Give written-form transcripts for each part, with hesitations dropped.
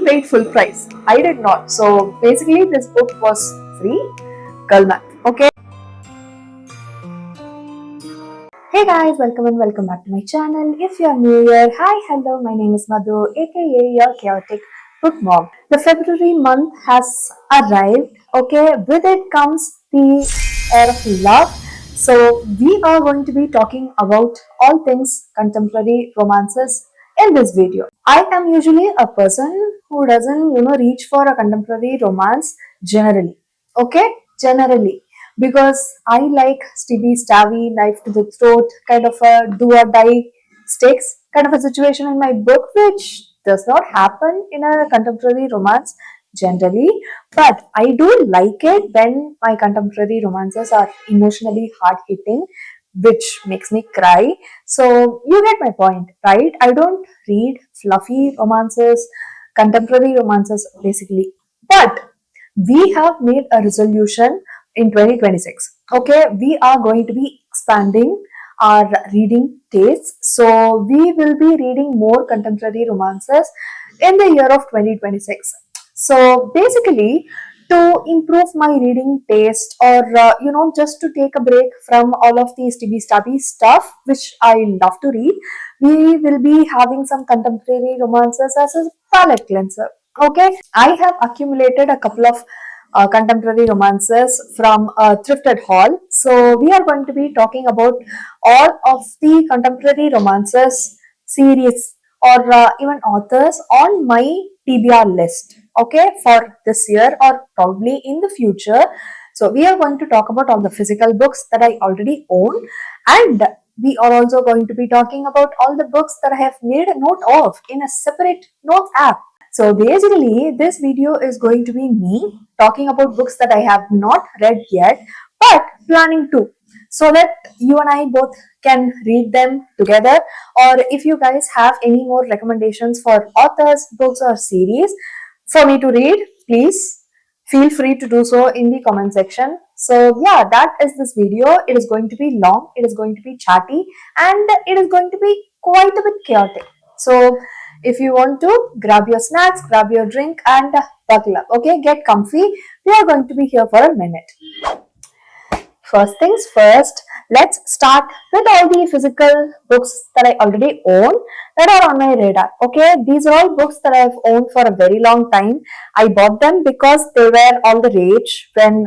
paid full price. I did not. So basically this book was free. Girl math. Okay. Hey guys, welcome and welcome back to my channel. If you are new here, hi, hello, my name is Madhu, aka your chaotic book mom. The February month has arrived. Okay, with it comes the air of love. So we are going to be talking about all things contemporary romances in this video. I am usually a person who doesn't reach for a contemporary romance generally. Okay, generally, because I like Stevie Stabby, knife to the throat, kind of a do or die stakes kind of a situation in my book, which does not happen in a contemporary romance generally. But I do like it when my contemporary romances are emotionally hard hitting, which makes me cry. So you get my point, right? I don't read fluffy romances, contemporary romances basically. But we have made a resolution in 2026. Okay, we are going to be expanding our reading tastes. So we will be reading more contemporary romances in the year of 2026. So basically, to improve my reading taste, or just to take a break from all of these tibby stabby stuff which I love to read, we will be having some contemporary romances as a palette cleanser. Okay, I have accumulated a couple of contemporary romances from a thrifted haul. So we are going to be talking about all of the contemporary romances series, or even authors on my TBR list. Okay, for this year or probably in the future. So we are going to talk about all the physical books that I already own, and we are also going to be talking about all the books that I have made a note of in a separate notes app. So basically, this video is going to be me talking about books that I have not read yet, but planning to, so that you and I both can read them together. Or if you guys have any more recommendations for authors, books, or series for me to read, please feel free to do so in the comment section. So yeah, that is this video. It is going to be long, it is going to be chatty, and it is going to be quite a bit chaotic. So if you want to, grab your snacks, grab your drink, and buckle up. Okay, get comfy. We are going to be here for a minute. First things first, let's start with all the physical books that I already own that are on my radar. Okay, these are all books that I've owned for a very long time. I bought them because they were all the rage when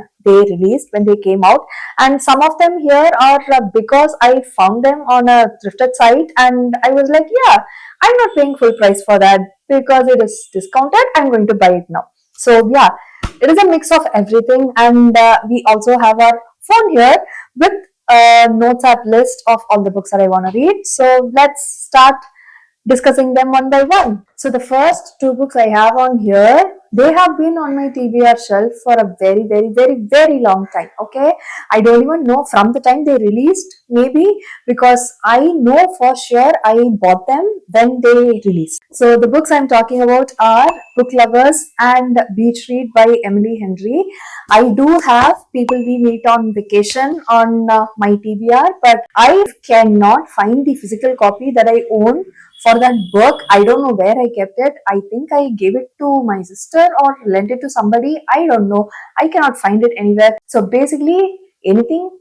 they came out, and some of them here are because I found them on a thrifted site, and I was like, yeah, I'm not paying full price for that because it is discounted. I'm going to buy it now. So yeah, it is a mix of everything, and we also have our phone here with a notes app list of all the books that I want to read. So let's start discussing them one by one. So the first two books I have on here, they have been on my TBR shelf for a very, very, very, very long time. Okay, I don't even know from the time they released, maybe, because I know for sure I bought them when they released. So the books I'm talking about are Book Lovers and Beach Read by Emily Henry. I do have People We Meet on Vacation on my TBR, but I cannot find the physical copy that I own for that book. I don't know where I kept it. I think I gave it to my sister or lent it to somebody. I don't know. I cannot find it anywhere. So basically, anything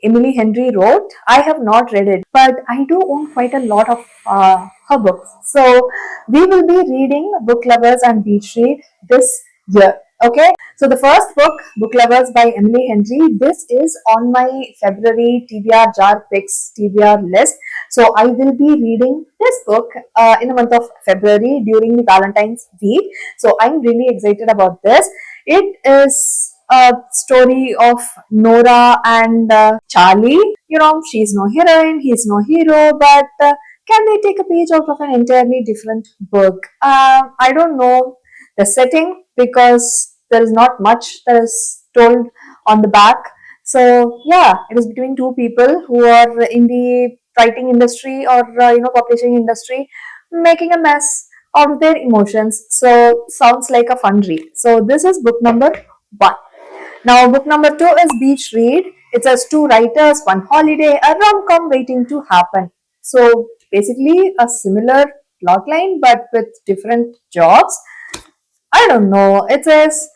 Emily Henry wrote, I have not read it, but I do own quite a lot of her books. So we will be reading Book Lovers and Beach Read this year. Okay, so the first book, Book Lovers by Emily Henry, this is on my February TBR jar picks TBR list. So I will be reading this book in the month of February during the Valentine's week. So I'm really excited about this. It is a story of Nora and Charlie. You know, she's no heroine, he's no hero, but can they take a page out of an entirely different book? I don't know the setting because there is not much that is told on the back. So yeah, it is between two people who are in the writing industry or publishing industry, making a mess out of their emotions. So sounds like a fun read. So this is book number 1. Now book number 2 is Beach Read. It says 2 writers, 1 holiday, a rom-com waiting to happen. So basically a similar plotline but with different jobs. I don't know. It says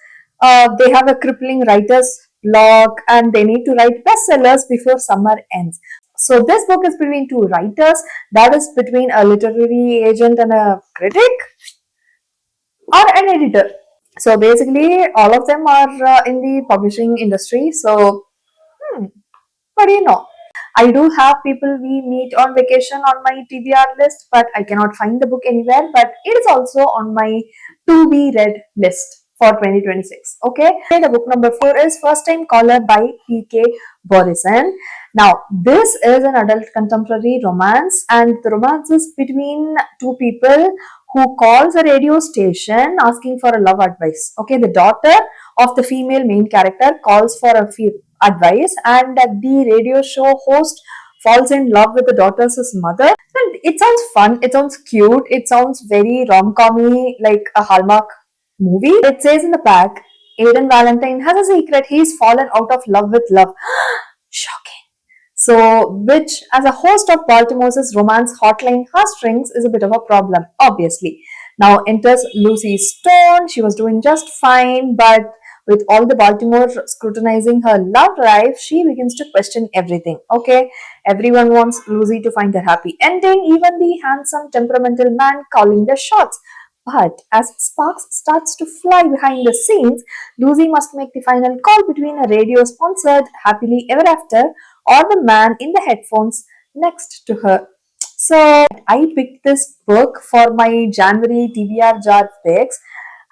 they have a crippling writer's block and they need to write bestsellers before summer ends. So this book is between two writers, that is between a literary agent and a critic or an editor. So basically, all of them are in the publishing industry. So, what do you know? I do have people we meet on vacation on my TBR list, but I cannot find the book anywhere. But it is also on my to be read list for 2026. Okay, the book number 4 is First Time Caller by P.K. Borison. Now, this is an adult contemporary romance, and the romance is between two people who calls a radio station asking for a love advice. Okay, the daughter of the female main character calls for a advice, and the radio show host falls in love with the daughter's mother. And it sounds fun, it sounds cute, it sounds very rom-commy, like a Hallmark movie. It says in the back, Aiden Valentine has a secret, he's fallen out of love with love. Shocking. So, which as a host of Baltimore's romance hotline heartstrings is a bit of a problem, obviously. Now enters Lucy Stone. She was doing just fine, but with all the Baltimore scrutinizing her love life, she begins to question everything. Okay, everyone wants Lucy to find a happy ending, even the handsome, temperamental man calling the shots. But as sparks starts to fly behind the scenes, Lucy must make the final call between a radio sponsored happily ever after or the man in the headphones next to her. So I picked this book for my January TBR jar picks,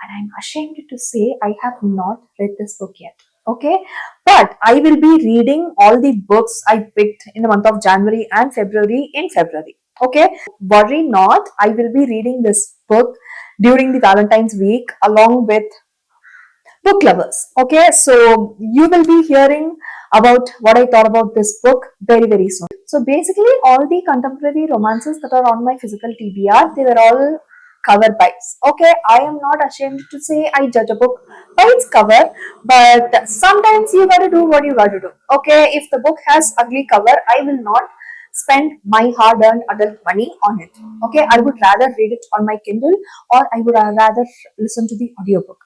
and I'm ashamed to say I have not read this book yet. Okay, but I will be reading all the books I picked in the month of January and February in February. Okay, worry not, I will be reading this book during the Valentine's week along with book lovers. Okay, so you will be hearing about what I thought about this book very soon. So basically, all the contemporary romances that are on my physical TBR, they were all cover buys. Okay, I am not ashamed to say I judge a book by its cover, but sometimes you gotta do what you gotta do. Okay, if the book has ugly cover, I will not spend my hard-earned adult money on it. Okay, I would rather read it on my Kindle or I would rather listen to the audiobook.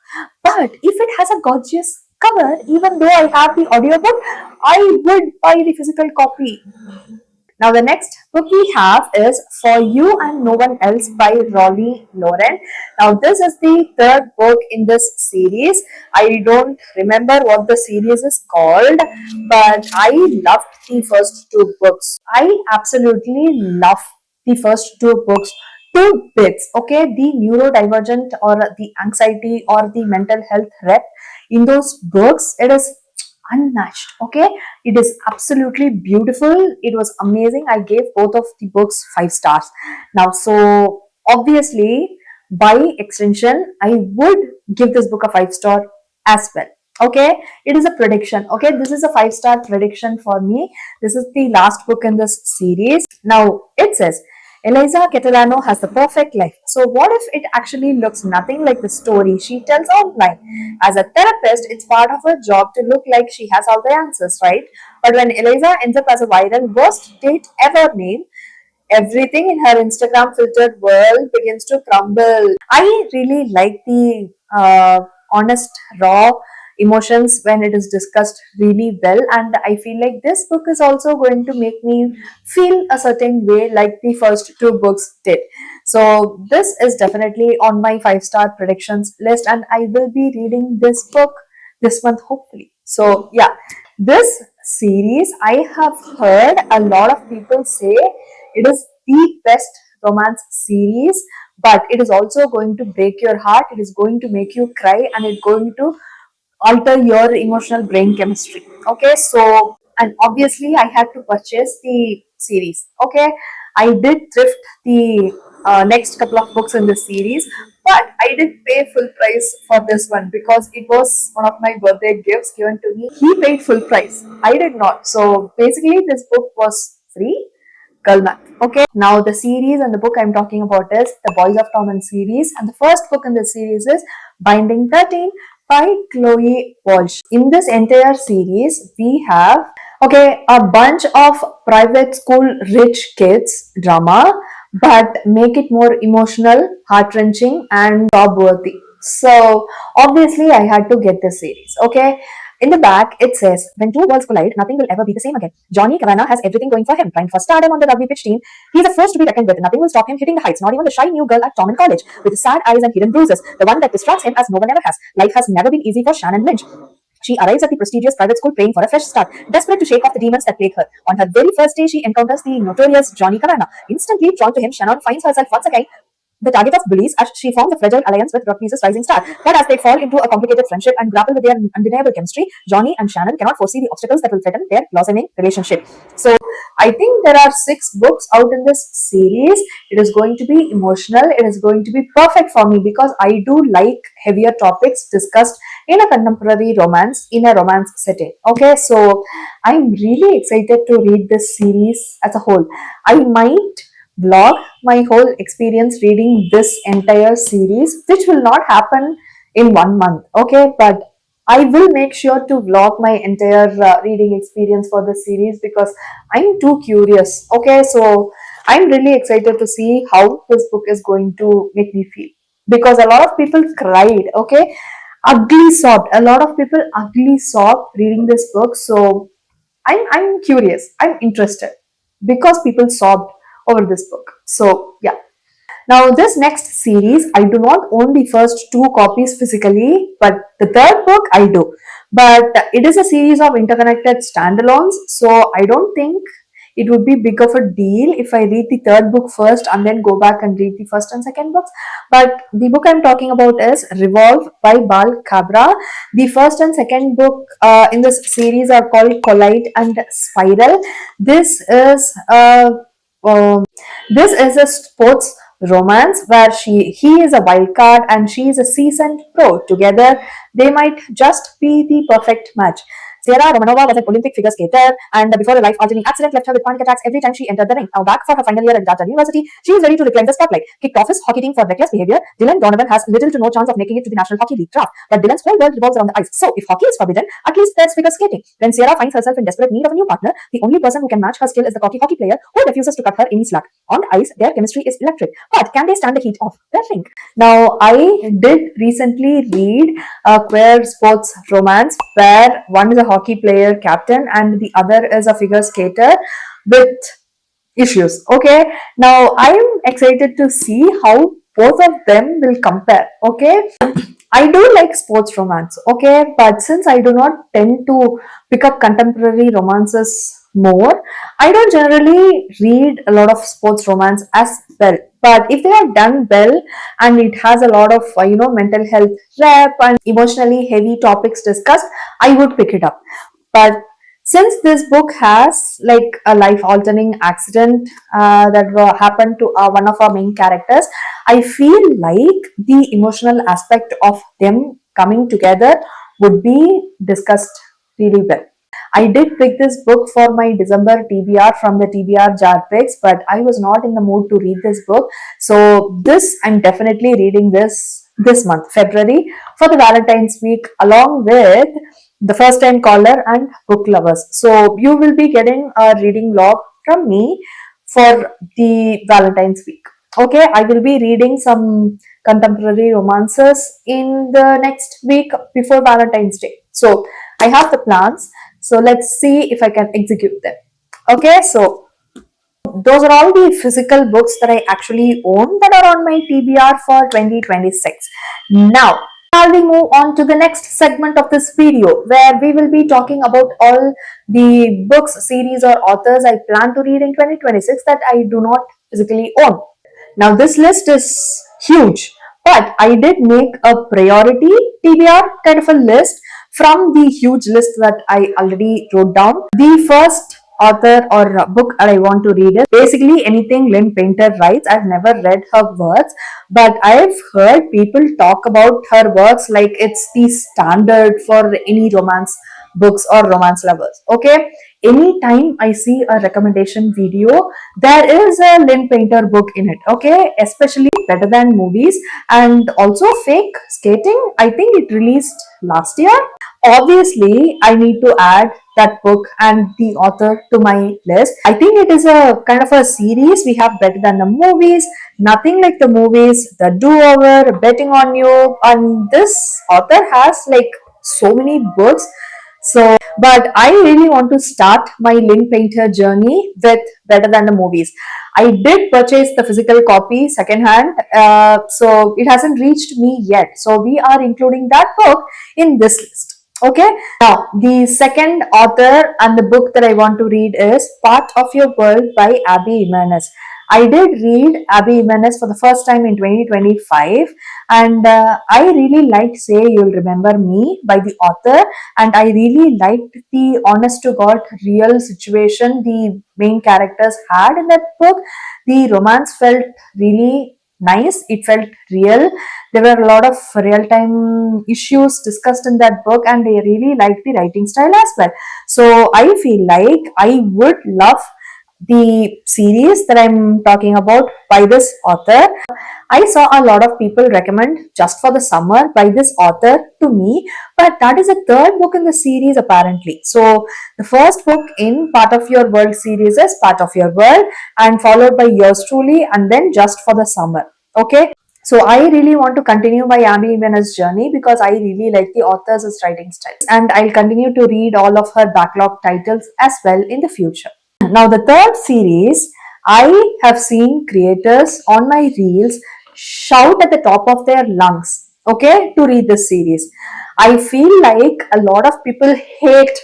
But if it has a gorgeous cover, even though I have the audiobook, I would buy the physical copy. Now, the next book we have is For You and No One Else by Raleigh Lauren. Now, this is the third book in this series. I don't remember what the series is called, but I loved the first two books. I absolutely love the first two books to bits. Okay, the neurodivergent or the anxiety or the mental health rep in those books, it is unmatched. Okay, it is absolutely beautiful, it was amazing. I gave both of the books 5 stars. Now, so obviously by extension I would give this book a 5 star as well. Okay, it is a prediction. Okay, this is a 5 star prediction for me. This is the last book in this series. Now it says Eliza Catalano has the perfect life. So, what if it actually looks nothing like the story she tells online? As a therapist, it's part of her job to look like she has all the answers, right? But when Eliza ends up as a viral worst date ever name, everything in her Instagram filtered world begins to crumble. I really like the honest, raw emotions when it is discussed really well, and I feel like this book is also going to make me feel a certain way like the first two books did. So, this is definitely on my 5 star predictions list, and I will be reading this book this month, hopefully. So, yeah, this series I have heard a lot of people say it is the best romance series, but it is also going to break your heart, it is going to make you cry, and it's going to alter your emotional brain chemistry. Okay, so and obviously I had to purchase the series. Okay, I did thrift the next couple of books in this series, but I did pay full price for this one because it was one of my birthday gifts given to me. He paid full price, I did not. So basically, this book was free. Girl math. Okay, now the series and the book I'm talking about is the Boys of Torment series, and the first book in this series is Binding 13 by Chloe Walsh. In this entire series, we have a bunch of private school rich kids drama, but make it more emotional, heart wrenching, and job worthy. So obviously I had to get this series. Okay. In the back, it says, when two worlds collide, nothing will ever be the same again. Johnny Cavanagh has everything going for him. Trying for stardom on the rugby pitch team, he's a force to be reckoned with. Nothing will stop him hitting the heights, not even the shy new girl at Tom in college, with sad eyes and hidden bruises, the one that distracts him as no one ever has. Life has never been easy for Shannon Lynch. She arrives at the prestigious private school praying for a fresh start, desperate to shake off the demons that plague her. On her very first day, she encounters the notorious Johnny Cavanagh. Instantly drawn to him, Shannon finds herself once again the target of bullies as she forms a fragile alliance with rugby's rising star. But as they fall into a complicated friendship and grapple with their undeniable chemistry, Johnny and Shannon cannot foresee the obstacles that will threaten their blossoming relationship. So I think there are 6 books out in this series. It is going to be emotional. It is going to be perfect for me because I do like heavier topics discussed in a contemporary romance, in a romance setting. Okay, so I'm really excited to read this series as a whole. I might vlog my whole experience reading this entire series, which will not happen in 1 month. Okay, but I will make sure to vlog my entire reading experience for this series because I'm too curious. Okay, so I'm really excited to see how this book is going to make me feel because a lot of people cried. Okay, ugly sobbed. A lot of people ugly sobbed reading this book. So I'm curious. I'm interested because people sobbed over this book. So yeah. Now this next series, I do not own the first 2 copies physically, but the third book I do. But it is a series of interconnected standalones, so I don't think it would be big of a deal if I read the third book first and then go back and read the first and second books. But the book I'm talking about is Revolve by Bal Cabra. The first and second book in this series are called Collide and Spiral. This is a um, this is a sports romance where he is a wild card and she is a seasoned pro. Together, they might just be the perfect match. Sierra Romanova was an Olympic figure skater, and before a life-altering accident left her with panic attacks every time she entered the ring. Now back for her final year at Georgia University, she is ready to reclaim the spotlight. Kicked off his hockey team for reckless behavior, Dylan Donovan has little to no chance of making it to the National Hockey League draft. But Dylan's whole world revolves around the ice. So if hockey is forbidden, at least there's figure skating. When Sierra finds herself in desperate need of a new partner, the only person who can match her skill is the cocky hockey player who refuses to cut her any slack. On the ice, their chemistry is electric. But can they stand the heat of the ring? Now, I did recently read a queer sports romance where one is a hockey player captain and the other is a figure skater with issues. Okay, now I am excited to see how both of them will compare. Okay, I do like sports romance. Okay, but since I do not tend to pick up contemporary romances more, I don't generally read a lot of sports romance as well. But if they are done well and it has a lot of mental health rep and emotionally heavy topics discussed, I would pick it up. But since this book has like a life altering accident that happened to one of our main characters, I feel like the emotional aspect of them coming together would be discussed really well. I did pick this book for my December TBR from the TBR jar picks, but I was not in the mood to read this book. So this I'm definitely reading this month, February, for the Valentine's week, along with the first time caller and book lovers. So you will be getting a reading log from me for the Valentine's week. Okay, I will be reading some contemporary romances in the next week before Valentine's Day. So I have the plans. So let's see if I can execute them. Okay, so those are all the physical books that I actually own that are on my TBR for 2026. Now, shall we move on to the next segment of this video where we will be talking about all the books, series, or authors I plan to read in 2026 that I do not physically own. Now, this list is huge, but I did make a priority TBR kind of a list from the huge list that I already wrote down. The first author or book that I want to read is basically anything Lynn Painter writes. I've never read her works, but I've heard people talk about her works like it's the standard for any romance books or romance lovers. Okay, anytime I see a recommendation video, there is a Lynn Painter book in it. Okay, especially Better Than Movies and also Fake Skating. I think it released last year. Obviously, I need to add that book and the author to my list. I think it is a kind of a series. We have Better Than the Movies, nothing like the movies, the do-over, betting on you, and this author has like so many books. So, but I really want to start my link painter journey with Better Than the Movies. I did purchase the physical copy secondhand, so it hasn't reached me yet. So we are including that book in this list. Okay. Now, the second author and the book that I want to read is Part of Your World by Abby Jimenez. I did read Abby Jimenez for the first time in 2025, and I really liked Say You'll Remember Me by the author, and I really liked the honest to God real situation the main characters had in that book. The romance felt really nice, it felt real. There were a lot of real time issues discussed in that book, and I really liked the writing style as well. So I feel like I would love the series that I'm talking about by this author. I saw a lot of people recommend Just for the Summer by this author to me, but that is the third book in the series apparently. So the first book in Part of Your World series is Part of Your World, and followed by Yours Truly, and then Just for the Summer. Okay. So I really want to continue my Abby Jimenez journey because I really like the author's writing style, and I'll continue to read all of her backlog titles as well in the future. Now, the third series, I have seen creators on my reels shout at the top of their lungs, okay, to read this series. I feel like a lot of people hate,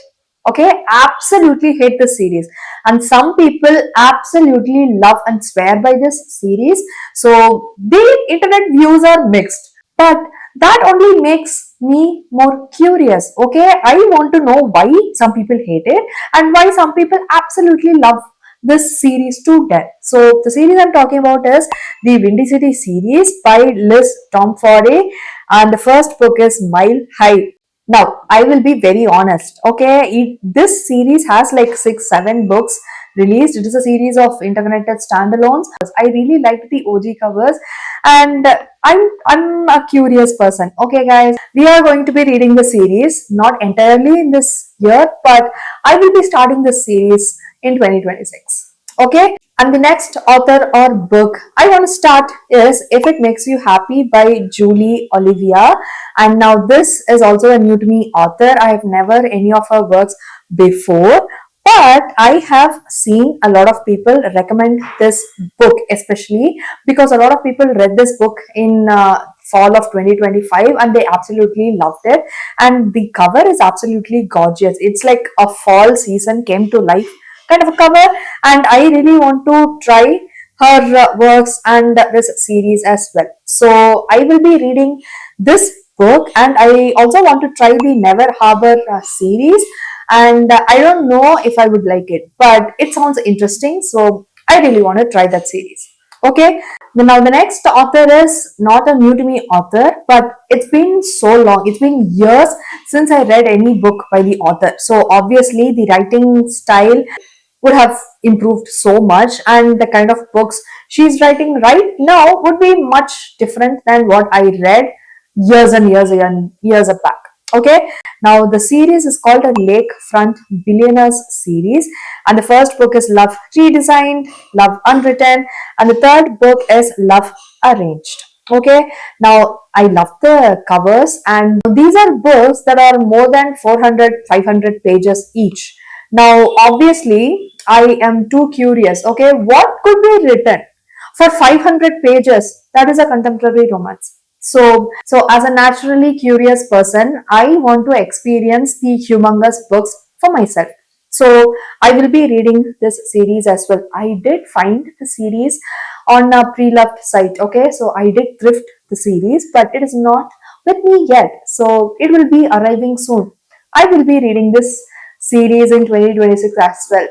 okay, absolutely hate this series, and some people absolutely love and swear by this series. So, the internet views are mixed, but that only makes me more curious. Okay, I want to know why some people hate it and why some people absolutely love this series to death. So the series I'm talking about is the Windy City series by Liz Tomforde, and the first book is Mile High. Now, I will be very honest. Okay, this series has like 6, 7 books released. It is a series of interconnected standalones. I really liked the OG covers, and I'm a curious person. Okay, guys, we are going to be reading the series not entirely in this year, but I will be starting this series in 2026. Okay, and the next author or book I want to start is If It Makes You Happy by Julie Olivia. And now this is also a new to me author. I have never any of her works before, but I have seen a lot of people recommend this book, especially because a lot of people read this book in fall of 2025 and they absolutely loved it. And the cover is absolutely gorgeous. It's like a fall season came to life kind of a cover, and I really want to try her works and this series as well. So I will be reading this book, and I also want to try the Never Harbor series, and I don't know if I would like it, but it sounds interesting, so I really want to try that series. Okay, now the next author is not a new to me author, but it's been so long, it's been years since I read any book by the author. So obviously the writing style would have improved so much, and the kind of books she's writing right now would be much different than what I read years and years back. Okay, now the series is called a Lakefront Billionaires series, and the first book is Love Redesigned, Love Unwritten, and the third book is Love Arranged. Okay, now I love the covers, and these are books that are more than 400 500 pages each. Now, obviously, I am too curious. Okay, what could be written for 500 pages? That is a contemporary romance. So as a naturally curious person, I want to experience the humongous books for myself. So I will be reading this series as well. I did find the series on a pre-loved site. Okay, so I did thrift the series, but it is not with me yet. So it will be arriving soon. I will be reading this series in 2026 as well.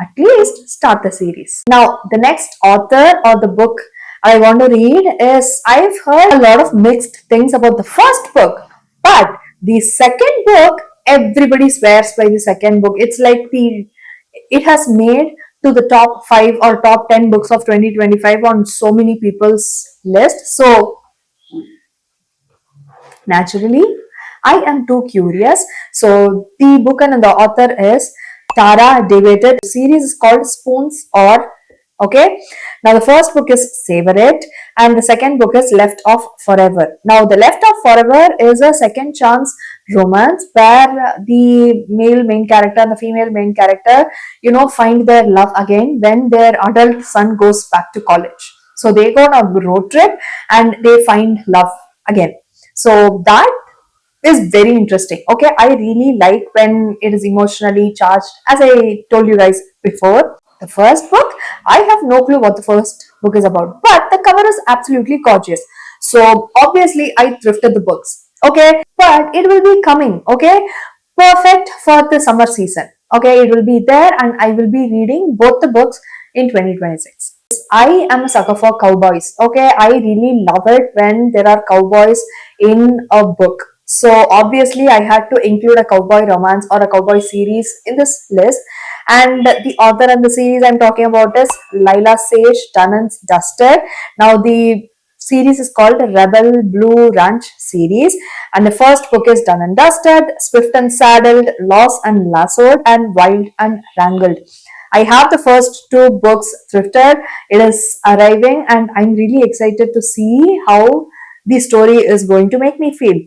At least start the series. Now, the next author or the book I want to read is, I've heard a lot of mixed things about the first book, but the second book, everybody swears by the second book. It's like it has made to the top 5 or top 10 books of 2025 on so many people's list. So naturally, I am too curious. So the book and the author is Tara David. The series is called Spoons or Okay, now the first book is Savor It, and the second book is Left Off Forever. Now, the Left Off Forever is a second chance romance where the male main character and the female main character, find their love again when their adult son goes back to college. So they go on a road trip and they find love again. So that is very interesting. Okay, I really like when it is emotionally charged, as I told you guys before. The first book, I have no clue what the first book is about, but the cover is absolutely gorgeous. So obviously, I thrifted the books. Okay, but it will be coming. Okay, perfect for the summer season. Okay, it will be there, and I will be reading both the books in 2026. I am a sucker for cowboys. Okay, I really love it when there are cowboys in a book. So obviously, I had to include a cowboy romance or a cowboy series in this list. And the author and the series I'm talking about is Lila Sage, Done and Dusted. Now, the series is called Rebel Blue Ranch series, and the first book is Done and Dusted, Swift and Saddled, Lost and Lassoed, and Wild and Wrangled. I have the first two books thrifted. It is arriving, and I'm really excited to see how the story is going to make me feel.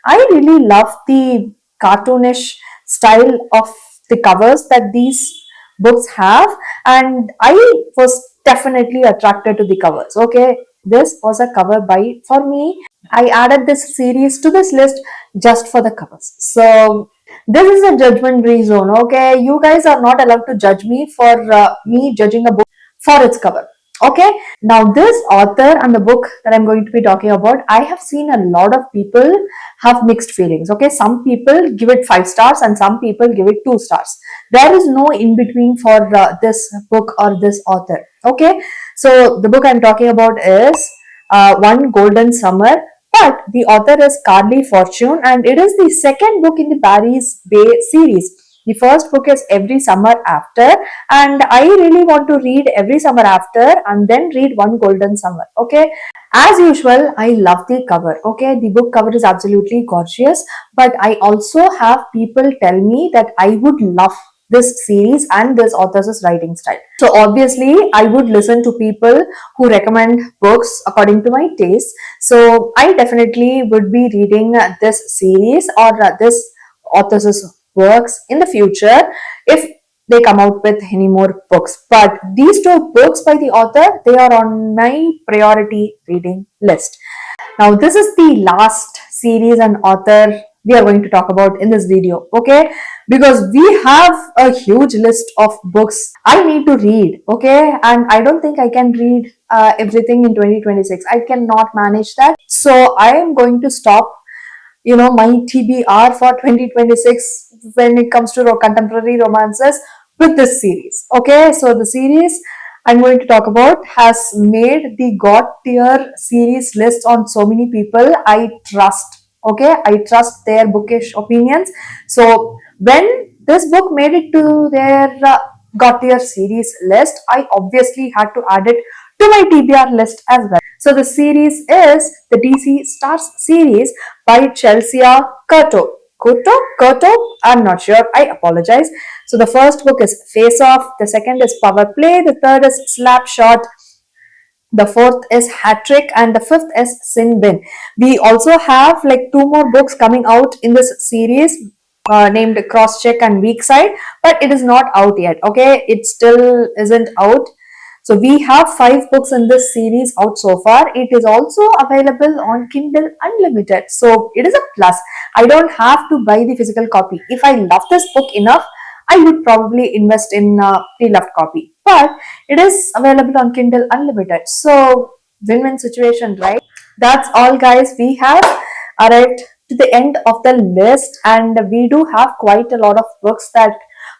I really love the cartoonish style of the covers that these books have, and I was definitely attracted to the covers. Okay, this was a cover buy for me. I added this series to this list just for the covers. So this is a judgment free zone. Okay, you guys are not allowed to judge me for me judging a book for its cover. Okay, now this author and the book that I'm going to be talking about, I have seen a lot of people have mixed feelings. Okay, some people give it 5 stars and some people give it 2 stars. There is no in between for this book or this author. Okay, so the book I'm talking about is One Golden Summer, but the author is Carly Fortune, and it is the second book in the Barry's Bay series. The first book is Every Summer After, and I really want to read Every Summer After and then read One Golden Summer. Okay, as usual, I love the cover. Okay, the book cover is absolutely gorgeous, but I also have people tell me that I would love this series and this author's writing style. So obviously, I would listen to people who recommend books according to my taste. So I definitely would be reading this series or this author's works in the future if they come out with any more books. But these two books by the author, they are on my priority reading list. Now, this is the last series and author we are going to talk about in this video, okay? Because we have a huge list of books I need to read, okay? And I don't think I can read everything in 2026. I cannot manage that. So I am going to stop my TBR for 2026 when it comes to contemporary romances with this series. Okay, so the series I'm going to talk about has made the God tier series list on so many people I trust. Okay, I trust their bookish opinions. So when this book made it to their God tier series list, I obviously had to add it to my TBR list as well. So the series is the DC Stars series by Chelsea Curto. Curto? I'm not sure. I apologize. So the first book is Face Off. The second is Power Play. The third is Slap Shot. The fourth is Hat Trick, and the fifth is Sin Bin. We also have like two more books coming out in this series named Cross Check and Weak Side, but it is not out yet. Okay, it still isn't out. So we have 5 books in this series out so far. It is also available on Kindle Unlimited. So it is a plus. I don't have to buy the physical copy. If I love this book enough, I would probably invest in the left copy. But it is available on Kindle Unlimited. So win-win situation, right? That's all, guys. We have arrived to the end of the list, and we do have quite a lot of books that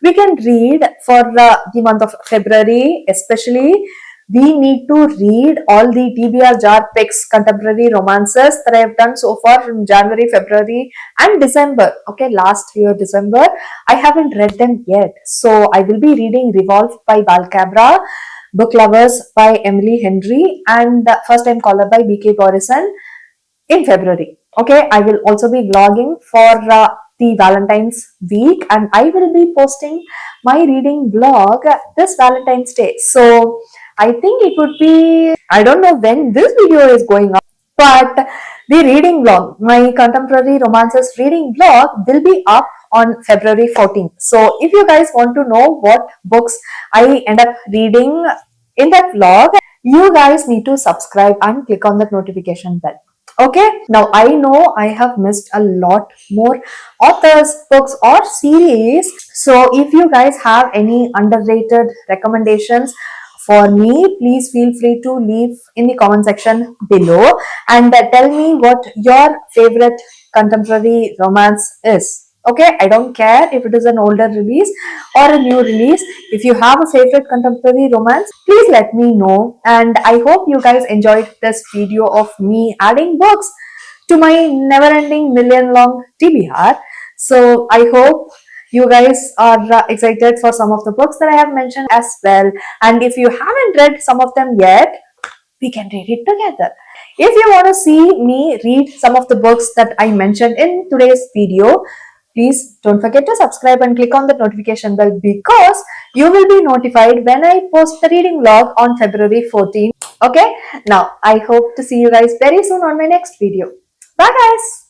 we can read for the month of February. Especially, we need to read all the TBR jar picks contemporary romances that I have done so far from January, February, and December. Okay, last year December, I haven't read them yet. So I will be reading Revolve by Balcabra, Book Lovers by Emily Henry, and First Time Caller by BK Gorison in February. Okay, I will also be vlogging for the Valentine's week, and I will be posting my reading vlog this Valentine's Day. So I think it would be, I don't know when this video is going up, but the reading blog, my contemporary romances reading blog will be up on February 14th. So if you guys want to know what books I end up reading in that vlog, you guys need to subscribe and click on that notification bell. Okay, now I know I have missed a lot more authors, books, or series. So if you guys have any underrated recommendations for me, please feel free to leave in the comment section below and tell me what your favorite contemporary romance is. Okay, I don't care if it is an older release or a new release. If you have a favorite contemporary romance, please let me know. And I hope you guys enjoyed this video of me adding books to my never ending million long TBR. So I hope you guys are excited for some of the books that I have mentioned as well. And if you haven't read some of them yet, we can read it together. If you want to see me read some of the books that I mentioned in today's video, please don't forget to subscribe and click on the notification bell because you will be notified when I post the reading vlog on February 14th. Okay, now I hope to see you guys very soon on my next video. Bye guys.